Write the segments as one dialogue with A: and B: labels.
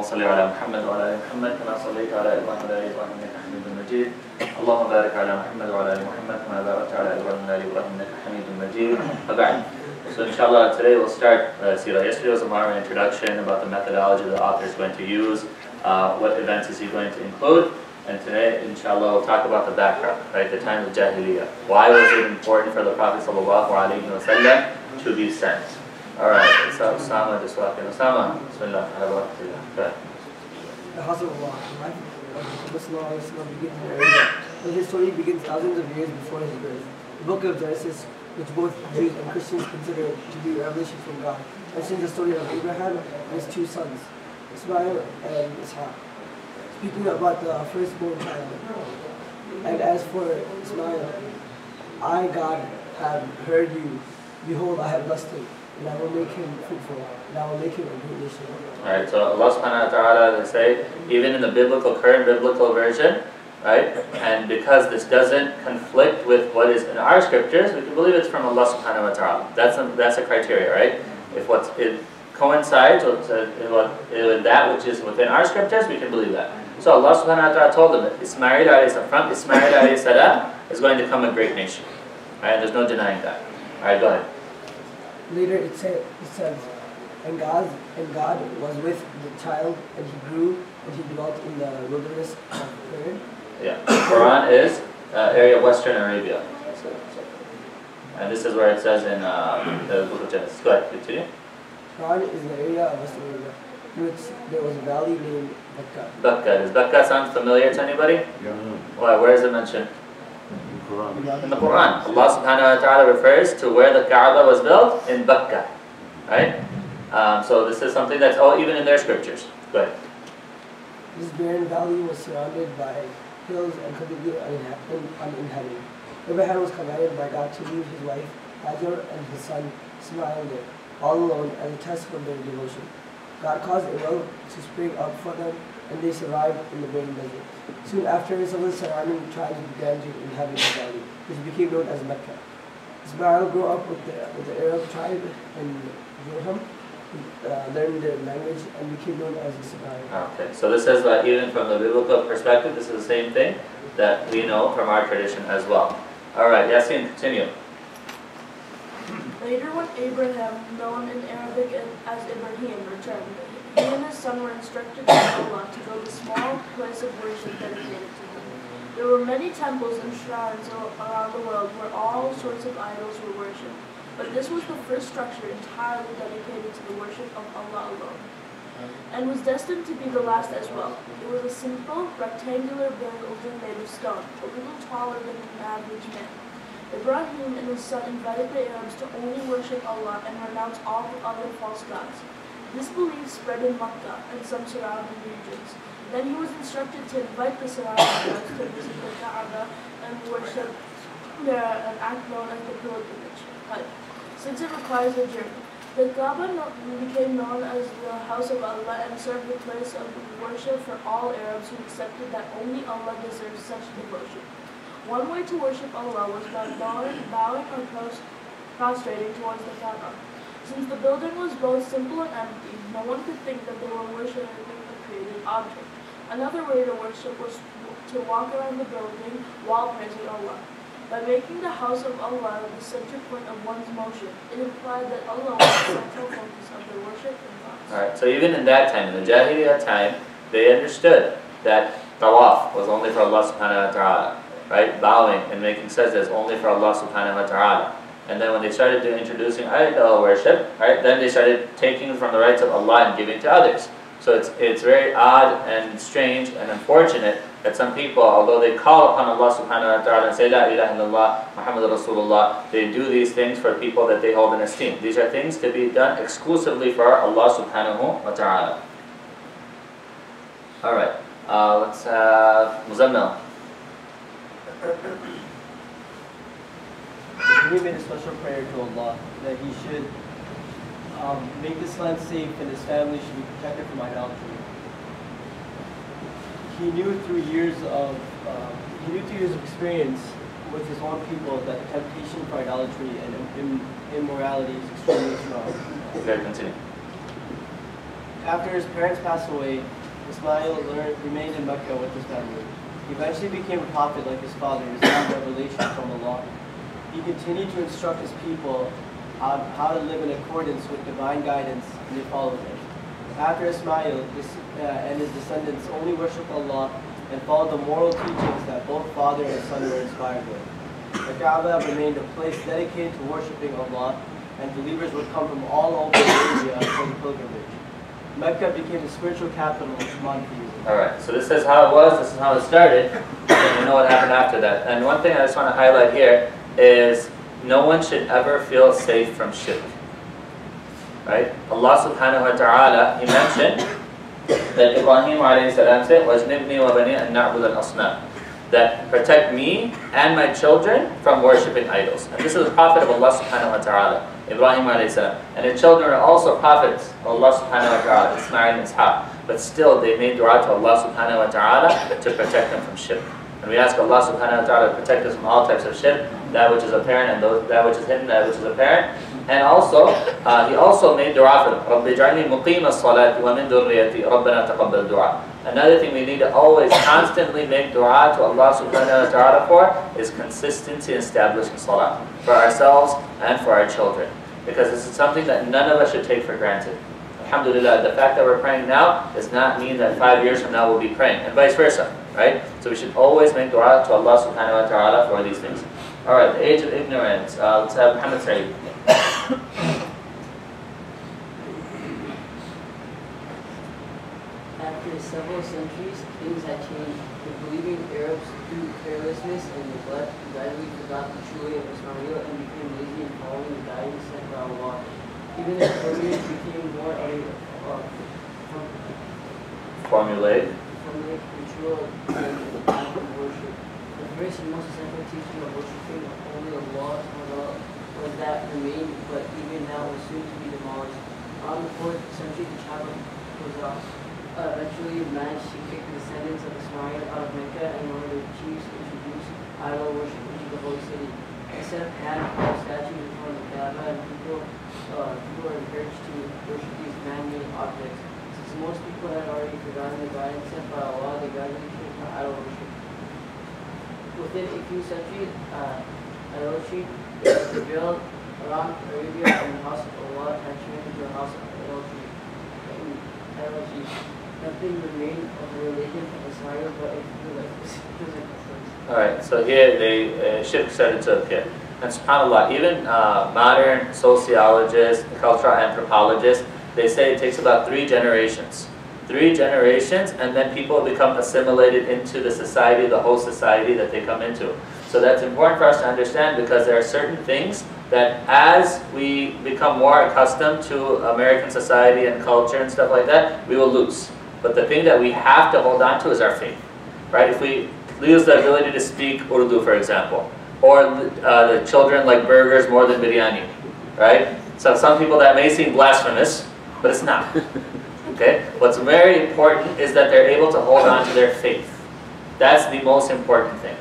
A: اللهم صل على محمد وعلى ال محمد كما صليت على ابراهيم وعلى ال ابراهيم انك حميد مجيد. اللهم بارك على محمد وعلى ال محمد كما باركت على ابراهيم وعلى ال ابراهيم انك حميد مجيد. وبعد. So inshallah today we'll start Seerah. Yesterday was a more introduction about the methodology the author is going to use, what events is he going to include, and today inshallah we'll talk about the background, right, the time of Jahiliyyah. Why was it important for the Prophet sallallahu alayhi wasallam to be sent? Alright, so Osama just walking. Osama, bismillah, go ahead.
B: The house of Allah, the life of Muhammad sallallahu alayhi wasallam begins in Arabia, but his story begins thousands of years before his birth. The book of Genesis, which both Jews and Christians consider to be a revelation from God, mentions the story of Abraham and his two sons, Ismail and Ishaq, speaking about the firstborn child. And as for Ismail, I, God, have heard you. Behold, I have blessed him, and I will make him fruitful, and I will make him a great nation.
A: Alright, so Allah subhanahu wa ta'ala, they say, even in the current biblical version, right, and because this doesn't conflict with what is in our scriptures, we can believe it's from Allah subhanahu wa ta'ala. That's a criteria, right? If it coincides with that which is within our scriptures, we can believe that. So Allah subhanahu wa ta'ala told them that Ismail from Ismail alayhi salam is going to come a great nation. Right? There's no denying that. Alright, go ahead.
B: Later it says, and God was with the child, and he grew, and he dwelt in the wilderness of Paran.
A: Yeah, Quran is area of Western Arabia. And this is where it says in the book of Genesis. Go ahead, continue.
B: Quran is the area of Western Arabia, in which there was a valley named Bakka.
A: Bakka. Does Bakka sound familiar to anybody?
C: Yeah.
A: Why? Where is it mentioned?
C: Quran.
A: In the Quran. Allah subhanahu wa ta'ala refers to where the Kaaba was built in Bakka. Right? So this is something that's even in their scriptures. Go ahead.
B: This barren valley was surrounded by hills and completely uninhabited. Abraham was commanded by God to leave his wife Hajar and his son Ismail there, all alone, as a test for their devotion. God caused a well to spring up for them, and they survived in the barren desert. Soon after, some of the surrounding tribes began to inhabit the valley, which became known as Mecca. Ismail grew up with the Arab tribe in Jurham, learned their language, and became known as Ismail.
A: Okay, so this says that even from the biblical perspective, this is the same thing that we know from our tradition as well. Alright, Yasin, continue.
D: Later, when Abraham, known in Arabic as Ibrahim, returned, he and his son were instructed by Allah to build a small place of worship dedicated to him. There were many temples and shrines around the world where all sorts of idols were worshipped, but this was the first structure entirely dedicated to the worship of Allah alone, and was destined to be the last as well. It was a simple, rectangular building made of stone, a little taller than an average man. Ibrahim and his son invited the Arabs to only worship Allah and renounce all the other false gods. This belief spread in Makkah and some surrounding regions. Then he was instructed to invite the surrounding Arabs to visit the Kaaba and worship there, an act known as the pilgrimage, since it requires a journey. The Kaaba became known as the house of Allah and served the place of worship for all Arabs who accepted that only Allah deserves such devotion. One way to worship Allah was by bowing or prostrating towards the Kaaba. Since the building was both simple and empty, no one could think that they were worshiping a created object. Another way to worship was to walk around the building while praising Allah. By making the house of Allah the center point of one's motion, it implied that Allah was the central focus of their worship and thoughts.
A: Alright, so even in that time, in the Jahiliyyah time, they understood that tawaf was only for Allah subhanahu wa ta'ala. Right? Bowing and making sajdas only for Allah subhanahu wa ta'ala. And then when they started introducing idol worship, right, then they started taking from the rights of Allah and giving to others. So it's very odd and strange and unfortunate that some people, although they call upon Allah subhanahu wa ta'ala and say La ilaha illallah, Muhammad Rasulullah, they do these things for people that they hold in esteem. These are things to be done exclusively for Allah subhanahu wa ta'ala. Alright, let's have Muzammil.
E: He made a special prayer to Allah that he should make this land safe and his family should be protected from idolatry. He knew through years of experience with his own people that the temptation for idolatry and immorality is extremely strong.
A: Okay, continue.
E: After his parents passed away, Ismail remained in Mecca with his family. He eventually became a prophet like his father, receiving revelation from Allah. He continued to instruct his people how to live in accordance with divine guidance, and they followed him. After Ismail and his descendants only worshiped Allah and followed the moral teachings that both father and son were inspired with. The Kaaba remained a place dedicated to worshiping Allah, and believers would come from all over Arabia for the pilgrimage. Mecca became the spiritual capital of monotheism.
A: Alright, so this is how it was, this is how it started, and you know what happened after that. And one thing I just want to highlight here is no one should ever feel safe from shirk. Right? Allah subhanahu wa ta'ala, He mentioned that Ibrahim alayhi salam said, وَاجْنِبْنِي وَبَنِي أَن نَعْبُدَ الْأَصْنَامِ, that protect me and my children from worshipping idols. And this is the prophet of Allah subhanahu wa ta'ala, Ibrahim alayhi salam. And his children are also prophets of Allah subhanahu wa ta'ala, Ismail and Ishaq. But still they made dua to Allah subhanahu wa ta'ala to protect them from shirk. And we ask Allah subhanahu wa ta'ala to protect us from all types of shirk, that which is apparent and that which is hidden, that which is apparent. And also, he also made dua for them. رَبِّ اجْعَلْنِي مُقِيمَ الصَّلَاةِ وَمِنْ ذُرِّيَّتِي رَبَّنَا تَقَبَّلْ دُعَاء. Another thing we need to always constantly make dua to Allah subhanahu wa ta'ala for is consistency in establishing salah for ourselves and for our children. Because this is something that none of us should take for granted. Alhamdulillah, the fact that we're praying now does not mean that 5 years from now we'll be praying, and vice versa, right? So we should always make dua to Allah subhanahu wa ta'ala for these things. Alright, the age of ignorance. Let's have Muhammad Saeed.
C: After several centuries, things had changed. The believing Arabs, through carelessness and neglect, gradually forgot the true way of Ismail and became lazy in following the guidance sent by Allah. Even their pilgrimage became more
A: Formulate
C: ritual and worship. The first and most essential teaching of worshiping only Allah was that remained, but even now was soon to be demolished. Around the 4th century, the Kaaba was eventually managed to kick the descendants of Ismail out of Mecca, and one of the chiefs introduced idol worship into the holy city. Instead of hand-carved statues in front of the Kaaba, and people are encouraged to worship these man-made objects. Since most people had already forgotten the guidance sent by Allah, they gradually turned to idol worship. Within a few centuries, idolatry prevailed around Arabia, and the house of Allah had turned into a house of idolatry. Nothing remained of the religion of Israel but a few like physical customs.
A: Alright, so here the shirk started to appear. And subhanAllah, even modern sociologists, cultural anthropologists, they say it takes about 3 generations. 3 generations, and then people become assimilated into the society, the whole society that they come into. So that's important for us to understand, because there are certain things that as we become more accustomed to American society and culture and stuff like that, we will lose. But the thing that we have to hold on to is our faith, right? If we lose the ability to speak Urdu, for example, or the children like burgers more than biryani, right? So some people that may seem blasphemous, but it's not. Okay? What's very important is that they're able to hold on to their faith. That's the most important thing.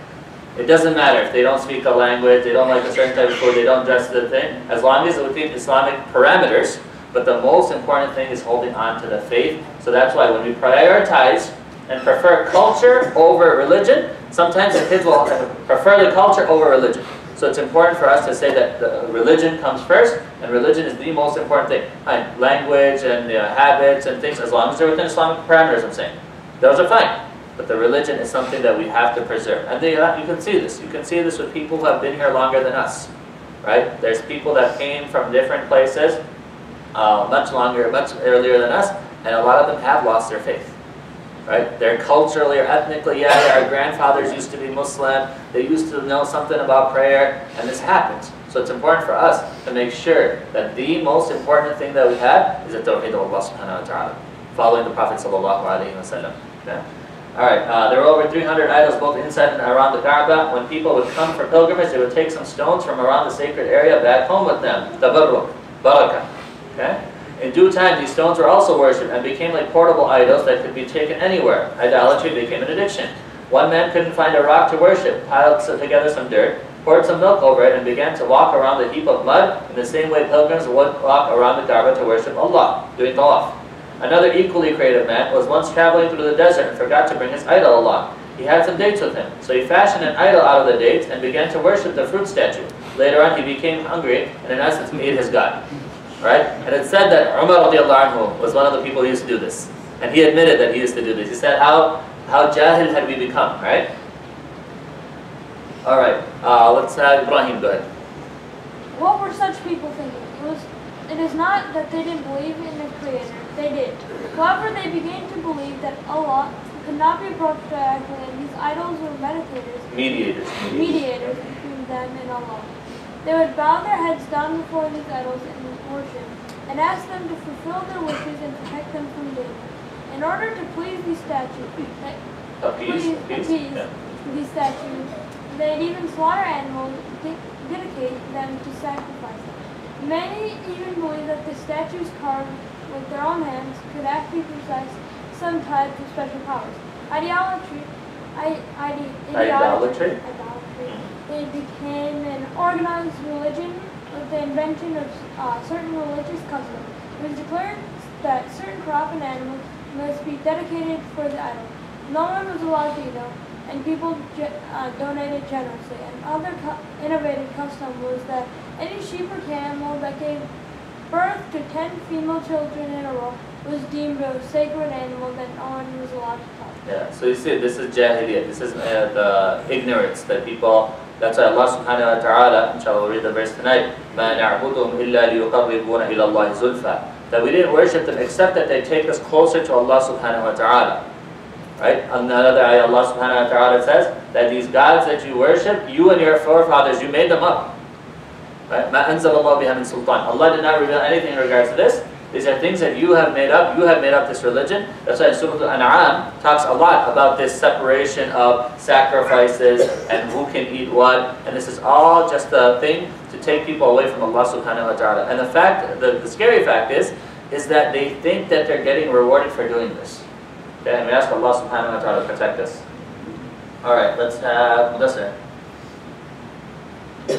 A: It doesn't matter if they don't speak a language, they don't like a certain type of food, they don't dress the thing, as long as it's within Islamic parameters. But the most important thing is holding on to the faith. So that's why when we prioritize and prefer culture over religion, sometimes the kids will prefer the culture over religion. So it's important for us to say that the religion comes first, and religion is the most important thing. And language and habits and things, as long as they're within Islamic parameters, I'm saying. Those are fine. But the religion is something that we have to preserve. And you can see this. You can see this with people who have been here longer than us. Right? There's people that came from different places much longer, much earlier than us, and a lot of them have lost their faith. Right? They're culturally or ethnically, our grandfathers used to be Muslim, they used to know something about prayer, and this happens. So it's important for us to make sure that the most important thing that we have is the Tawheed of Allah subhanahu wa ta'ala, following the Prophet sallallahu, alayhi, wasallam. Okay? Alright, there were over 300 idols both inside and around the Kaaba. When people would come for pilgrimage, they would take some stones from around the sacred area back home with them. Tabarruk, barakah. Okay? In due time, these stones were also worshipped and became like portable idols that could be taken anywhere. Idolatry became an addiction. One man couldn't find a rock to worship, piled together some dirt, poured some milk over it, and began to walk around the heap of mud in the same way pilgrims would walk around the Kaaba to worship Allah, doing tawaf. Another equally creative man was once traveling through the desert and forgot to bring his idol along. He had some dates with him, so he fashioned an idol out of the dates and began to worship the fruit statue. Later on, he became hungry and in essence ate his god. Right? And it said that Umar radiallahu anhu was one of the people who used to do this. And he admitted that he used to do this. He said, how jahil had we become, right? Alright, let's have Ibrahim go ahead.
F: What were such people thinking? It is not that they didn't believe in the Creator. They did. However, they began to believe that Allah could not be approached directly, and these idols were mediators between them and Allah. They would bow their heads down before these idols in worship, and ask them to fulfill their wishes and protect them from danger. In order to please these statues, these statues, they'd even slaughter animals, dedicate them to sacrifice them. Many even believe that the statues carved with their own hands could actually possess some type of special powers. Idolatry. It became an organized religion with the invention of certain religious customs. It was declared that certain crop and animals must be dedicated for the idol. No one was allowed to eat them, and people donated generously. Another innovative custom was that any sheep or camel that gave birth to 10 female children in a row was deemed a sacred animal that no one was allowed to touch.
A: Yeah, so you see, this is jahiliyyah. This is the ignorance that people. That's why Allah subhanahu wa ta'ala, inshallah we'll read the verse tonight, مَا نَعْبُدُهُمْ إِلَّا لِيُقَرِّبُونَ إِلَى اللَّهِ زُلْفَى. That we didn't worship them except that they take us closer to Allah subhanahu wa ta'ala. Right? Another ayah, Allah subhanahu wa ta'ala says that these gods that you worship, you and your forefathers, you made them up. Right? مَا أَنزَلَ اللَّهُ بِهَا مِن سُلْطَانٍ. Allah did not reveal anything in regards to this. These are things that you have made up. You have made up this religion. That's why Surah Al-An'am talks a lot about this separation of sacrifices and who can eat what. And this is all just a thing to take people away from Allah subhanahu wa ta'ala. And the scary fact is that they think that they're getting rewarded for doing this. Okay, and we ask Allah subhanahu wa ta'ala to protect us. Alright, let's have Mudassir.
E: There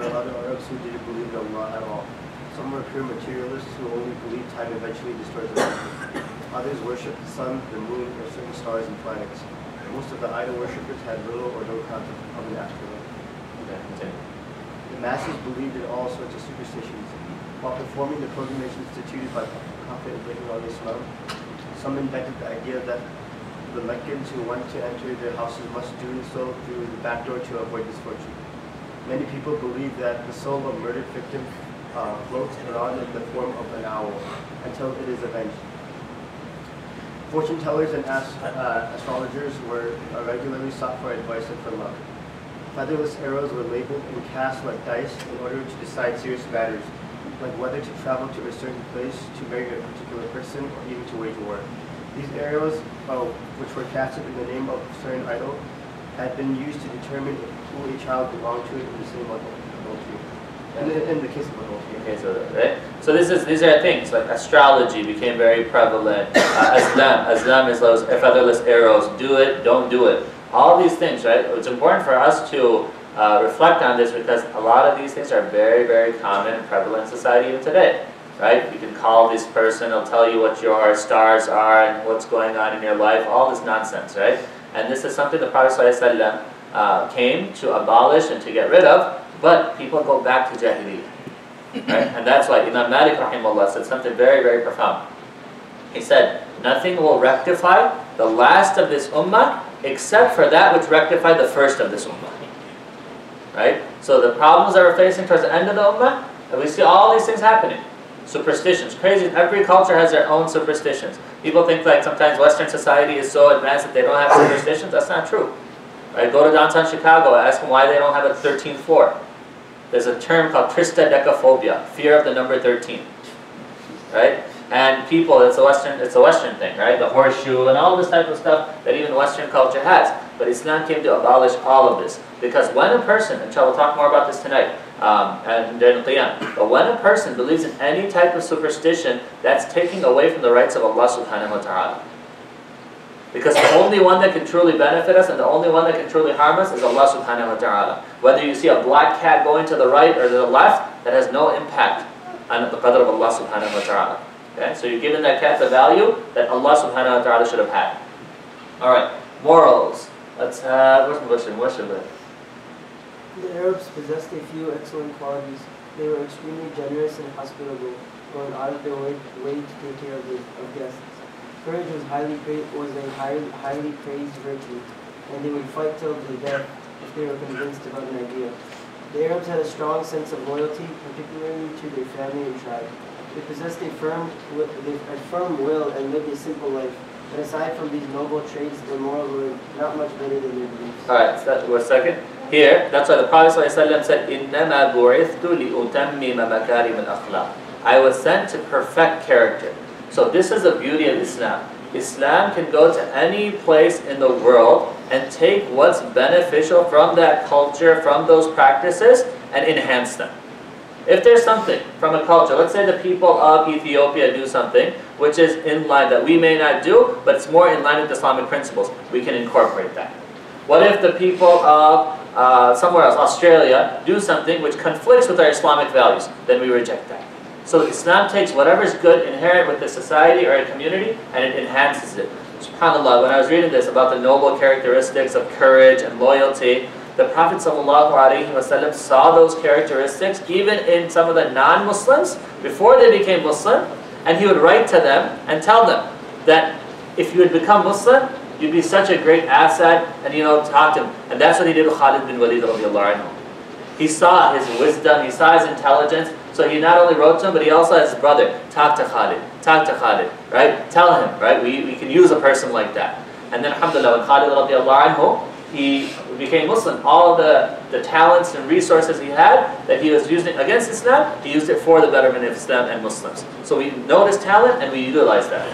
E: are other Arabs who didn't believe in Allah at all. Some were pure materialists who only believed time eventually destroys everything. Others worshipped the sun, the moon, or certain stars and planets. Most of the idol worshippers had little or no concept of an afterlife. The masses believed in all sorts of superstitions. While performing the pilgrimage instituted by Prophet Ibrahim alayhi salam, some invented the idea that the Meccans who want to enter their houses must do so through the back door to avoid misfortune. Many people believe that the soul of a murdered victim floats around in the form of an owl until it is avenged. Fortune tellers and astrologers were regularly sought for advice and for luck. Featherless arrows were labeled and cast like dice in order to decide serious matters, like whether to travel to a certain place, to marry a particular person, or even to wage war. These arrows, which were casted in the name of a certain idol, had been used to determine who a child belonged to in the same adultery. In the case of adultery.
A: Okay, right? So these are things like astrology became very prevalent. Islam is those featherless arrows. Do it, don't do it. All these things, right? It's important for us to reflect on this because a lot of these things are very, very common and prevalent in society even today. Right? You can call this person, he'll tell you what your stars are and what's going on in your life, all this nonsense, right? And this is something the Prophet ﷺ came to abolish and to get rid of, but people go back to Jahiliyyah. Right? And that's why Imam Malik rahimahullah said something very, very profound. He said, nothing will rectify the last of this ummah except for that which rectified the first of this ummah. Right? So the problems that we're facing towards the end of the ummah, and we see all these things happening. Superstitions, crazy. Every culture has their own superstitions. People think like sometimes Western society is so advanced that they don't have superstitions. That's not true. Right? Go to downtown Chicago, ask them why they don't have a 13th floor. There's a term called triskaidekaphobia, fear of the number 13. Right? And people, it's a Western thing, right? The horseshoe and all this type of stuff that even Western culture has. But Islam came to abolish all of this. Because when a person, and we'll talk more about this tonight, and during the Qiyam, but when a person believes in any type of superstition, that's taking away from the rights of Allah subhanahu wa ta'ala. Because the only one that can truly benefit us and the only one that can truly harm us is Allah subhanahu wa ta'ala. Whether you see a black cat going to the right or to the left, that has no impact on the qadr of Allah subhanahu wa ta'ala. Okay? So you're giving that cat the value that Allah subhanahu wa ta'ala should have had. Alright, morals. Let's have, where's the question? What should we?
B: The Arabs possessed a few excellent qualities. They were extremely generous and hospitable, going out of their way to take care of guests. Courage was a highly praised virtue, and they would fight till the death if they were convinced about an idea. The Arabs had a strong sense of loyalty, particularly to their family and tribe. They possessed a firm will and lived a simple life. But aside from these noble traits, their morals were not much better than their beliefs.
A: Alright, so one second. Here, that's why the Prophet ﷺ said, إِنَّمَا بُعِثْتُ لِأُتَمِّمَ مَكَارِمَ الْأَخْلَاقِ. I was sent to perfect character. So this is the beauty of Islam. Islam can go to any place in the world and take what's beneficial from that culture, from those practices, and enhance them. If there's something from a culture, let's say the people of Ethiopia do something which is in line that we may not do, but it's more in line with Islamic principles, we can incorporate that. What if the people of somewhere else, Australia, do something which conflicts with our Islamic values? Then we reject that. So Islam takes whatever is good inherent with the society or a community and it enhances it. SubhanAllah, when I was reading this about the noble characteristics of courage and loyalty, the Prophet sallallahu, alayhi, wasallam saw those characteristics even in some of the non-Muslims before they became Muslim, and he would write to them and tell them that if you had become Muslim, you'd be such a great asset, and talk to him. And that's what he did with Khalid bin Walid radiallahu anhu. He saw his wisdom, he saw his intelligence, so he not only wrote to him, but he also has his brother, talk to Khalid, right? Tell him, right? We can use a person like that. And then alhamdulillah, when Khalid radiallahu anhu, he became Muslim, all the talents and resources he had that he was using against Islam, he used it for the betterment of Islam and Muslims. So we know his talent and we utilize that.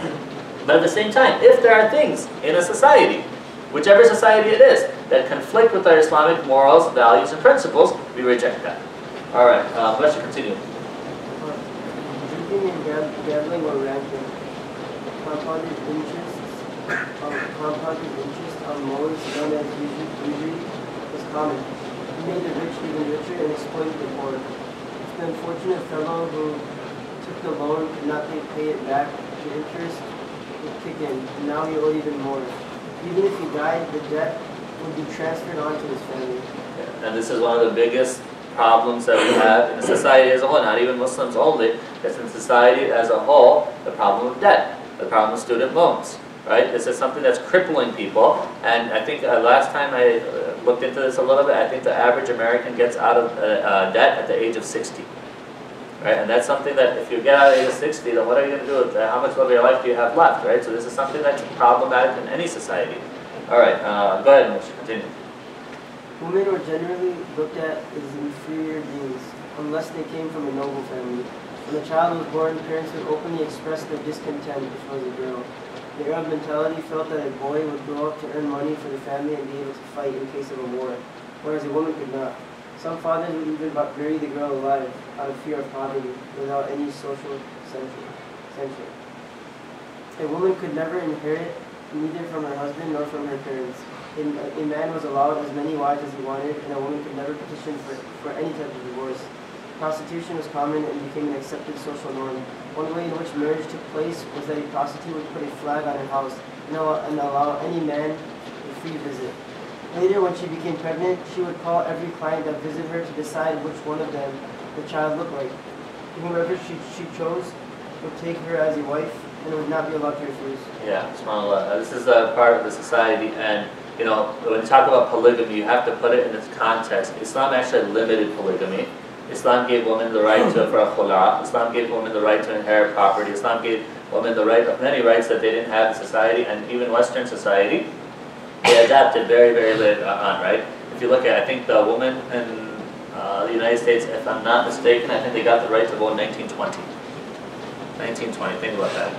A: But at the same time, if there are things in a society, whichever society it is, that conflict with our Islamic morals, values, and principles, we reject that. Alright, let's continue.
B: Drinking and gambling were rampant. Compounded interest on loans known as usury was common. He made the rich even richer and exploited the poor. The unfortunate fellow who took the loan could not pay it back. The interest would kick in, and now he owed even more. Even if he died, the debt would be transferred on to his family.
A: Yeah, and this is one of the biggest problems that we have in the society as a whole, not even Muslims only, it's in society as a whole, the problem of debt, the problem of student loans. Right? This is something that's crippling people, and I think last time I looked into this a little bit, I think the average American gets out of debt at the age of 60. Right? And that's something that if you get out at the age of 60, then what are you going to do with how much of your life do you have left? Right? So this is something that's problematic in any society. Alright, go ahead and continue.
B: Women were generally looked at as inferior beings, unless they came from a noble family. When a child was born, parents would openly express their discontent if it was a girl. The Arab mentality felt that a boy would grow up to earn money for the family and be able to fight in case of a war, whereas a woman could not. Some fathers would even bury the girl alive out of fear of poverty, without any social censure. A woman could never inherit neither from her husband nor from her parents. A man was allowed as many wives as he wanted, and a woman could never petition for any type of divorce. Prostitution was common and became an accepted social norm. One way in which marriage took place was that a prostitute would put a flag on her house and allow any man a free visit. Later, when she became pregnant, she would call every client that visited her to decide which one of them the child looked like. Whomever she chose would take her as a wife and would not be allowed to refuse.
A: Yeah, subhanAllah. This is a part of the society, and when you talk about polygamy, you have to put it in its context. Islam actually limited polygamy. Islam gave women the right for a khula. Islam gave women the right to inherit property. Islam gave women the right of many rights that they didn't have in society, and even Western society, they adapted very, very late on, right? If you look at, I think the women in the United States, if I'm not mistaken, I think they got the right to vote in 1920. 1920, think about that.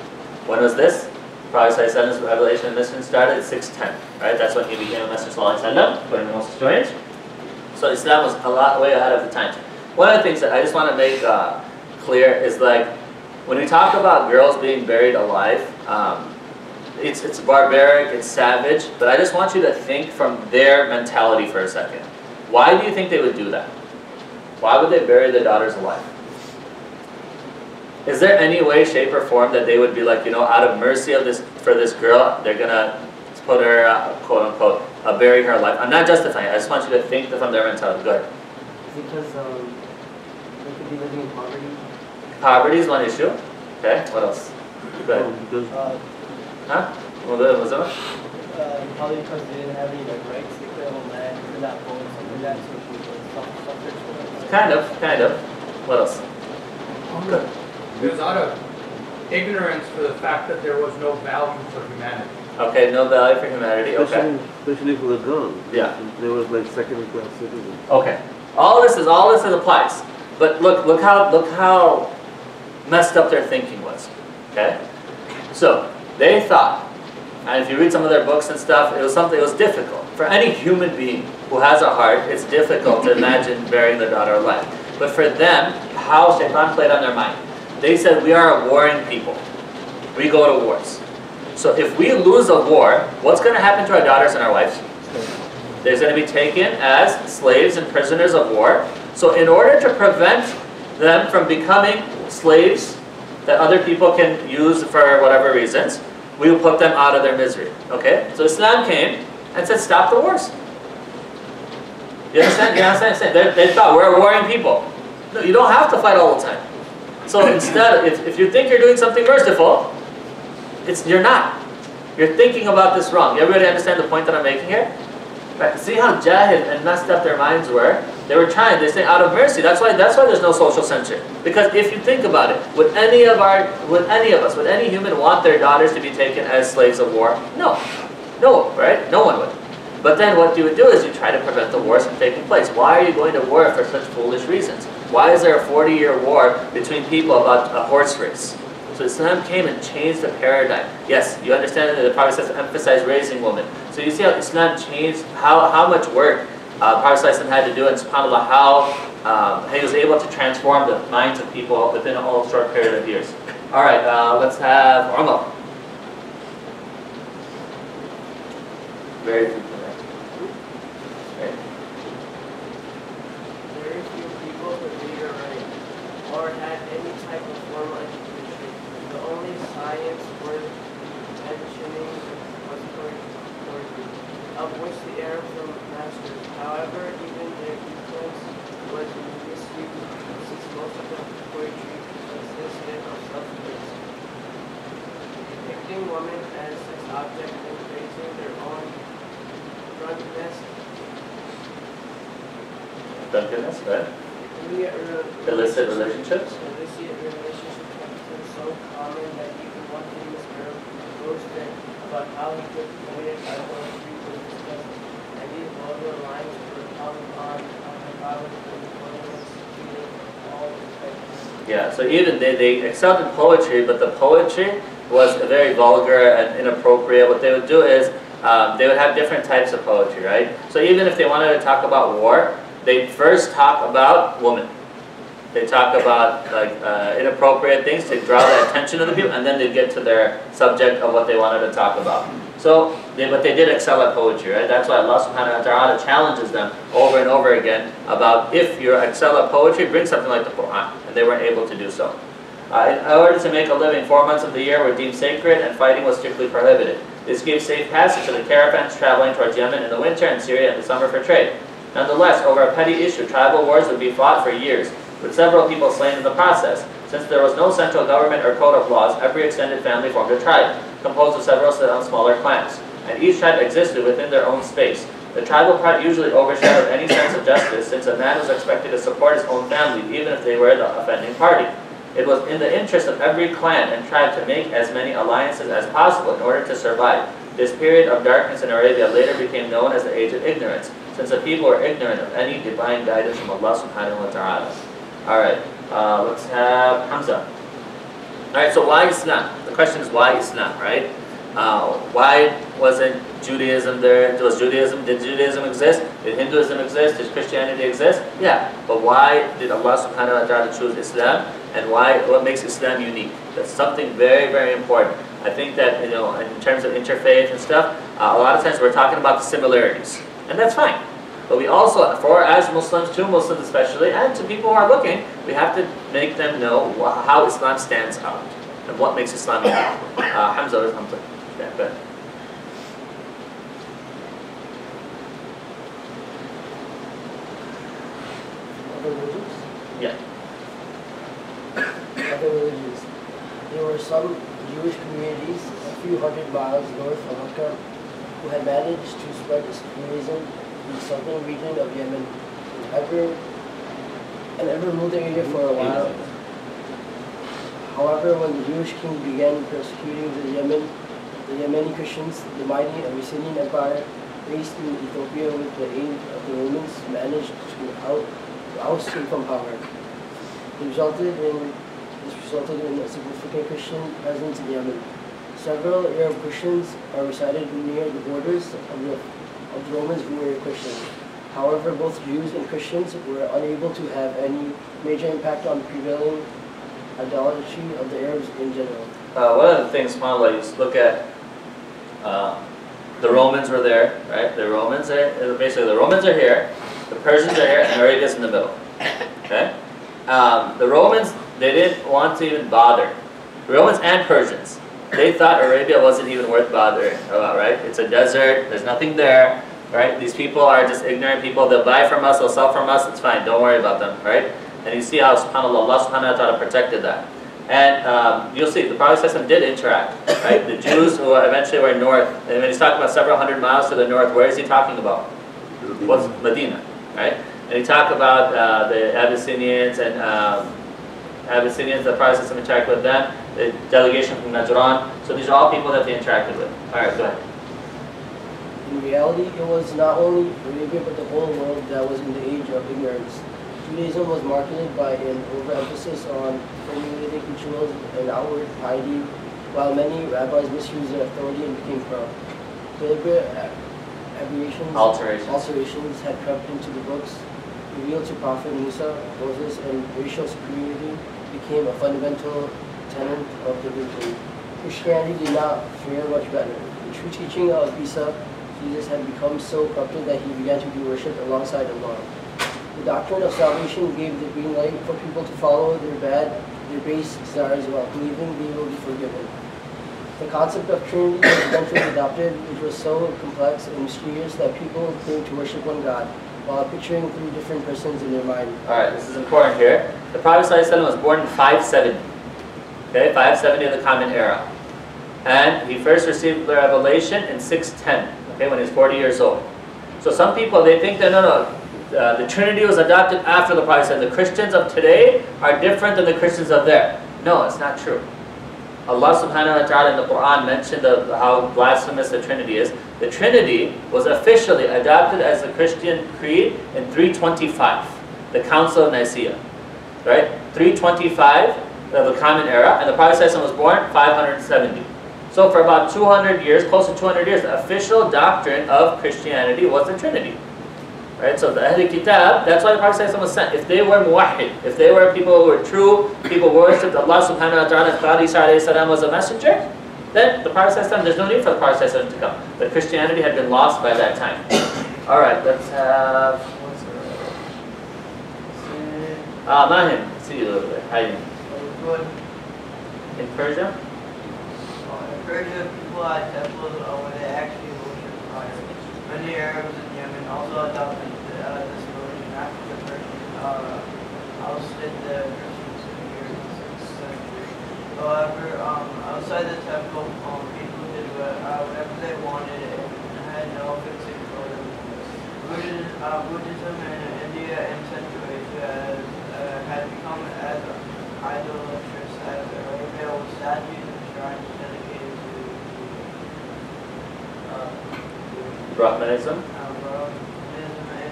A: When was this? Prophet ﷺ's revelation and mission started at 610, right? That's when he became a Messenger sallallahu, according to most historians. So Islam was a lot way ahead of the times. One of the things that I just want to make clear is like, when we talk about girls being buried alive, it's barbaric, it's savage, but I just want you to think from their mentality for a second. Why do you think they would do that? Why would they bury their daughters alive? Is there any way, shape, or form that they would be like, out of mercy for this girl, they're gonna put her, quote unquote, bury her life? I'm not justifying it. I just want you to think from their mentality. Go ahead.
C: Because they could be living in poverty.
A: Poverty is one issue. Okay. What else? Go ahead. Huh?
E: Probably because they didn't have any rights to their own land, they're not voting, something like that, so people suffer.
A: Kind of. What else? Good.
G: It was out of ignorance for the fact that there was no value for humanity.
A: Okay, no value for humanity. Okay.
H: Especially for the girls.
A: Yeah.
H: They were like second-class citizens.
A: Okay. All this applies. But look how messed up their thinking was. Okay. So they thought, and if you read some of their books and stuff, it was difficult for any human being who has a heart. It's difficult to imagine burying their daughter alive. But for them, how Shaitan played on their mind. They said, we are a warring people. We go to wars. So if we lose a war, what's going to happen to our daughters and our wives? They're going to be taken as slaves and prisoners of war. So in order to prevent them from becoming slaves that other people can use for whatever reasons, we will put them out of their misery. Okay? So Islam came and said, stop the wars. You understand? They thought we're a warring people. No, you don't have to fight all the time. So instead, if you think you're doing something merciful, you're not. You're thinking about this wrong. Everybody understand the point that I'm making here? Right. See how jahil and messed up their minds were? They say out of mercy. That's why there's no social censure. Because if you think about it, would any human want their daughters to be taken as slaves of war? No, right? No one would. But then what you would do is you try to prevent the wars from taking place. Why are you going to war for such foolish reasons? Why is there a 40-year war between people about a horse race? So Islam came and changed the paradigm. Yes, you understand that the Prophet says to emphasize raising women. So you see how Islam changed, how much work Prophet had to do, and subhanAllah, how he was able to transform the minds of people within a whole short period of years. All right, let's have Umar. Very few.
C: Very few people could read or write, or had any type of formal education. The only science worth mentioning was poetry, of which the Arabs were masters. However, even their influence was misused, since most of the poetry consisted of self-praise, depicting women as sex objects and praising their own drunkenness.
A: Drunkenness, right? Illicit relationships?
C: Illicit relationships have been so common that even one famous Arab boasted about how he could commit idolatry to discuss. And these vulgar lines were counted on the Bible and the treated all respect.
A: Yeah, so even they excelled in poetry, but the poetry was very vulgar and inappropriate. What they would do is they would have different types of poetry, right? So even if they wanted to talk about war, they'd first talk about women. They talk about inappropriate things to draw the attention of the people, and then they'd get to their subject of what they wanted to talk about. So, but they did excel at poetry, right? That's why Allah subhanahu wa ta'ala challenges them over and over again about if you excel at poetry, bring something like the Quran. And they weren't able to do so. In order to make a living, 4 months of the year were deemed sacred and fighting was strictly prohibited. This gave safe passage to the caravans traveling towards Yemen in the winter and Syria in the summer for trade. Nonetheless, over a petty issue, tribal wars would be fought for years, with several people slain in the process. Since there was no central government or code of laws, every extended family formed a tribe, composed of several smaller clans, and each tribe existed within their own space. The tribal pride usually overshadowed any sense of justice, since a man was expected to support his own family, even if they were the offending party. It was in the interest of every clan and tribe to make as many alliances as possible in order to survive. This period of darkness in Arabia later became known as the Age of Ignorance, since the people were ignorant of any divine guidance from Allah subhanahu wa ta'ala. Alright, let's have Hamza. Alright, so why Islam? The question is why Islam, right? Why wasn't Judaism there? Did Judaism exist? Did Hinduism exist? Did Christianity exist? Yeah, but why did Allah subhanahu wa ta'ala choose Islam? And what makes Islam unique? That's something very, very important. I think that, in terms of interfaith and stuff, a lot of times we're talking about the similarities. And that's fine. But we also, for as Muslims, to Muslims especially, and to people who are looking, we have to make them know how Islam stands out and what makes Islam unique. Hamza, yeah, go ahead.
B: Other religions?
A: Yeah.
B: Other religions. There were some Jewish communities a few hundred miles north of Mecca who had managed to spread Judaism in the southern region of Yemen and ever ruled the area for a while. However, when the Jewish king began persecuting the Yemeni Christians, the mighty Abyssinian Empire, based in Ethiopia with the aid of the Romans, managed to oust him from power. This resulted in a significant Christian presence in Yemen. Several Arab Christians are resided near the borders of the Romans who were Christians. However, both Jews and Christians were unable to have any major impact on the prevailing idolatry of the Arabs in general.
A: One of the things, subhanAllah, you look at the Romans were there, right? The Romans are here, the Persians are here, and Arabia's in the middle. Okay? The Romans, they didn't want to even bother. The Romans and Persians, they thought Arabia wasn't even worth bothering about, right? It's a desert, there's nothing there, right? These people are just ignorant people. They'll buy from us, they'll sell from us, it's fine, don't worry about them, right? And you see how, subhanAllah, Allah subhanahu wa ta'ala protected that. And you'll see, the Prophet ﷺ did interact, right? The Jews who eventually were north, and when he's talking about several hundred miles to the north, where is he talking about? What's Medina, right? And he talked about the Abyssinians and the Prophet ﷺ interacted with them, the delegation from Najran. So these are all people that they interacted with. All right, go ahead.
B: In reality, it was not only Arabia but the whole world that was in the age of ignorance. Judaism was marketed by an overemphasis on formulating rituals and outward piety, while many rabbis misused their authority and became corrupt. Deliberate alterations had crept into the books, revealed to Prophet Musa, Moses, and racial superiority became a fundamental tenet of the religion. Christianity did not fare much better. The true teaching of Isa, Jesus, had become so corrupted that he began to be worshipped alongside Allah. The doctrine of salvation gave the green light for people to follow their base desires while believing they will be forgiven. The concept of Trinity was eventually adopted, which was so complex and mysterious that people came to worship one God, while picturing three different persons in their mind.
A: Alright, this is important here. The Prophet ﷺ was born in 570. Okay, 570 of the Common Era. And he first received the revelation in 610, okay, when he was 40 years old. So some people, they think that the Trinity was adopted after the Prophet. The Christians of today are different than the Christians of there. No, it's not true. Allah subhanahu wa ta'ala in the Quran mentioned how blasphemous the Trinity is. The Trinity was officially adopted as the Christian creed in 325, the Council of Nicaea. Right? 325 of the Common Era, and the Prophet was born 570. So for about 200 years, close to 200 years, the official doctrine of Christianity was the Trinity. Right? So the Ahl Kitab, that's why the Prophet was sent. If they were muwahhid, if they were people who were true, people who worshipped Allah subhanahu wa ta'ala, if Isa alayhi salam was a messenger, then the Prophet, there's no need for the Prophet to come. But Christianity had been lost by that time. Alright, let's have... Mahim, see you a little bit. How are you?
I: Good.
A: In Persia?
I: In Persia, people had temples where they actually worship fire. Many Arabs in Yemen also adopted this religion after the Persians ousted the Christians in the year 6th century. However, outside the temple, people did whatever they wanted and had no fixing order. Buddhism in India and Central Asia had become as idolatrous as Arabia, with statues and shrines dedicated to
A: Brahmanism?
I: Brahmanism in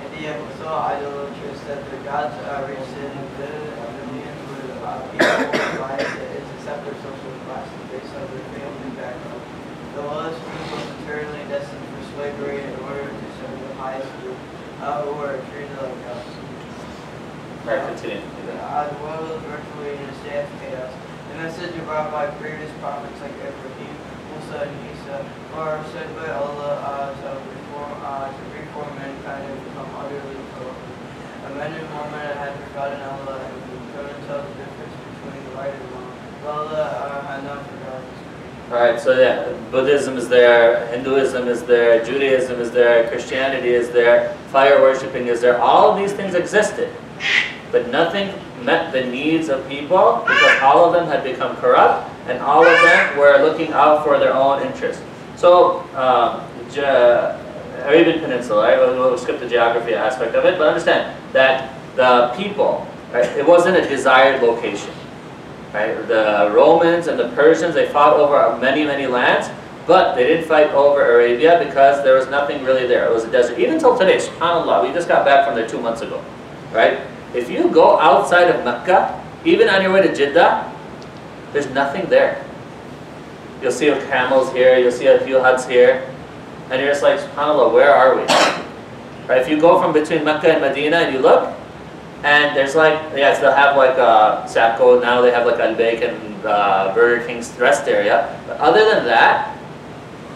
I: India was so idolatrous that the gods rescinded millions with people by its separate social classes based on their family background. The lowest group was eternally destined for slavery in order to serve the highest group, who were treated like gods.
A: Right, continue.
I: The world was virtually in a state of chaos. The message brought by previous prophets like Ibrahim, Musa, and Isa were sent by Allah to reform mankind mankind had become utterly corrupt. And many Mohammad had forgotten Allah and couldn't tell the difference between the right and wrong. Well, Allah had not forgotten His creation.
A: Alright, so yeah, Buddhism is there, Hinduism is there, Judaism is there, Christianity is there, fire worshipping is there. All of these things existed, but nothing met the needs of people because all of them had become corrupt and all of them were looking out for their own interests. So, Arabian Peninsula, right? We'll skip the geography aspect of it, but understand that the people, right, it wasn't a desired location. Right? The Romans and the Persians, they fought over many, many lands, but they didn't fight over Arabia because there was nothing really there. It was a desert. Even till today, subhanAllah, we just got back from there 2 months ago. Right? If you go outside of Mecca, even on your way to Jeddah, there's nothing there. You'll see camels here, you'll see a few huts here, and you're just like, subhanAllah, where are we? Right? If you go from between Mecca and Medina and you look, and there's like, yes, they'll have like Sacco, now they have like Al-Baik and Burger King's rest area. But other than that,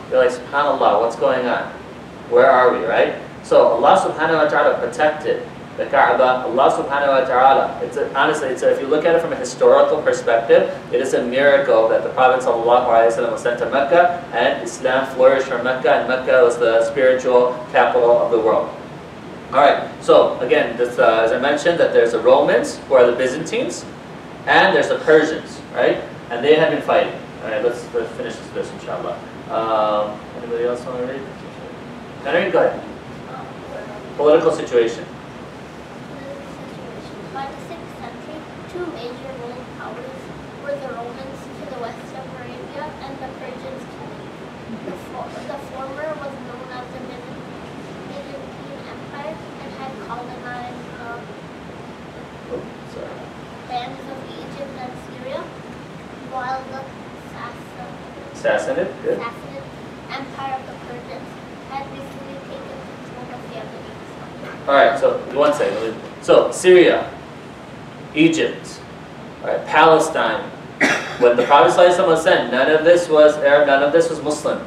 A: you're like, subhanAllah, what's going on? Where are we, right? So Allah subhanahu wa ta'ala protected the Kaaba. Allah subhanahu wa ta'ala, honestly, if you look at it from a historical perspective, it is a miracle that the Prophet sallallahu alayhi wasallam was sent to Mecca and Islam flourished from Mecca, and Mecca was the spiritual capital of the world. Alright, so again, this, as I mentioned, that there's the Romans, who are the Byzantines, and there's the Persians, right? And they had been fighting. Alright, let's finish this, inshallah. Anybody else want to read? Henry, go ahead. Political situation.
J: By the 6th century, two major world powers were the Romans to the west of Arabia and the Persians to the east. The former was known as the Byzantine Empire and had colonized lands of Egypt and Syria, while the Sassanid Empire of the Persians had recently taken control of the Middle East.
A: Alright, so one second. So Syria, Egypt, right, Palestine. When the Prophet ﷺ was sent, none of this was Arab, none of this was Muslim.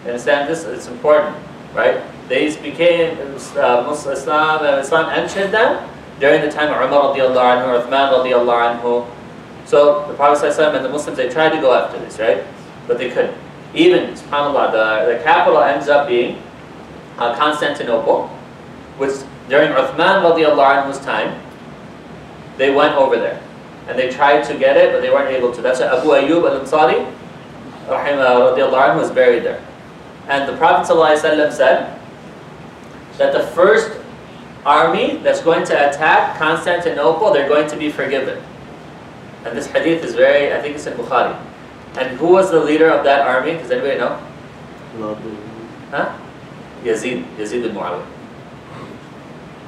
A: You understand this? It's important, right? These became Islam entered them during the time of Umar radiallahu anhu, Uthman radiallahu anhu. So the Prophet ﷺ and the Muslims, they tried to go after this, right? But they couldn't. Even, subhanAllah, the capital ends up being Constantinople, which during Uthman radiallahu anhu's time, they went over there. And they tried to get it, but they weren't able to. That's why Abu Ayyub al-Ansari radiallahu anhu was buried there. And the Prophet ﷺ said that the first army that's going to attack Constantinople, they're going to be forgiven. And this hadith is very, I think it's in Bukhari. And who was the leader of that army? Does anybody know? Huh? Yazid bin Muawiyah.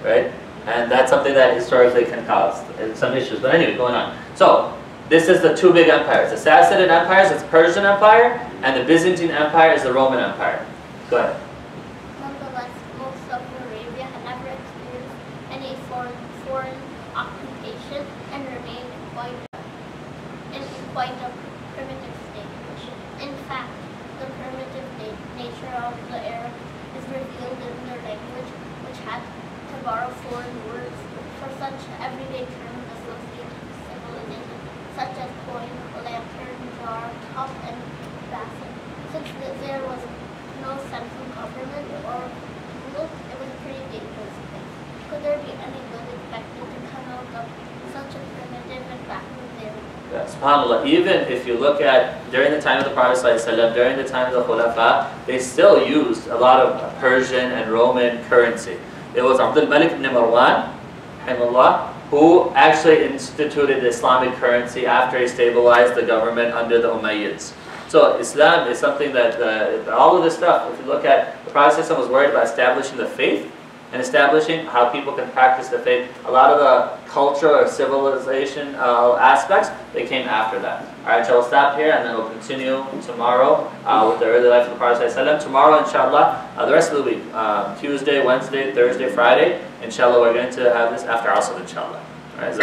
A: Right? And that's something that historically can cause some issues. But anyway, going on. So, this is the two big empires. The Sassanid Empire is the Persian Empire, and the Byzantine Empire is the Roman Empire. Go ahead.
J: Nonetheless, most of Arabia had never experienced any foreign occupation and remained in quite a primitive state. In fact, the primitive nature of the Arabs is revealed in their language, which had to borrow foreign words for such everyday terms associated with civilization, such as coin, lantern, jar, cup, and basin. Since there was no central government or rule, it was a pretty dangerous place. Could there be any good expected to come out of such a primitive and backward area?
A: Yeah, subhanAllah, even if you look at during the time of the Prophet ﷺ, during the time of the Khulafa, they still used a lot of Persian and Roman currency. It was Abdul Malik ibn Marwan, who actually instituted the Islamic currency after he stabilized the government under the Umayyads. So Islam is something that, all of this stuff, if you look at, the Prophet ﷺ was worried about establishing the faith and establishing how people can practice the faith. A lot of the cultural or civilization aspects, they came after that. Alright, so we'll stop here and then we'll continue tomorrow with the early life of the Prophet ﷺ. Tomorrow, inshallah, the rest of the week, Tuesday, Wednesday, Thursday, Friday, inshallah, we're going to have this after Asr, inshallah. Alright,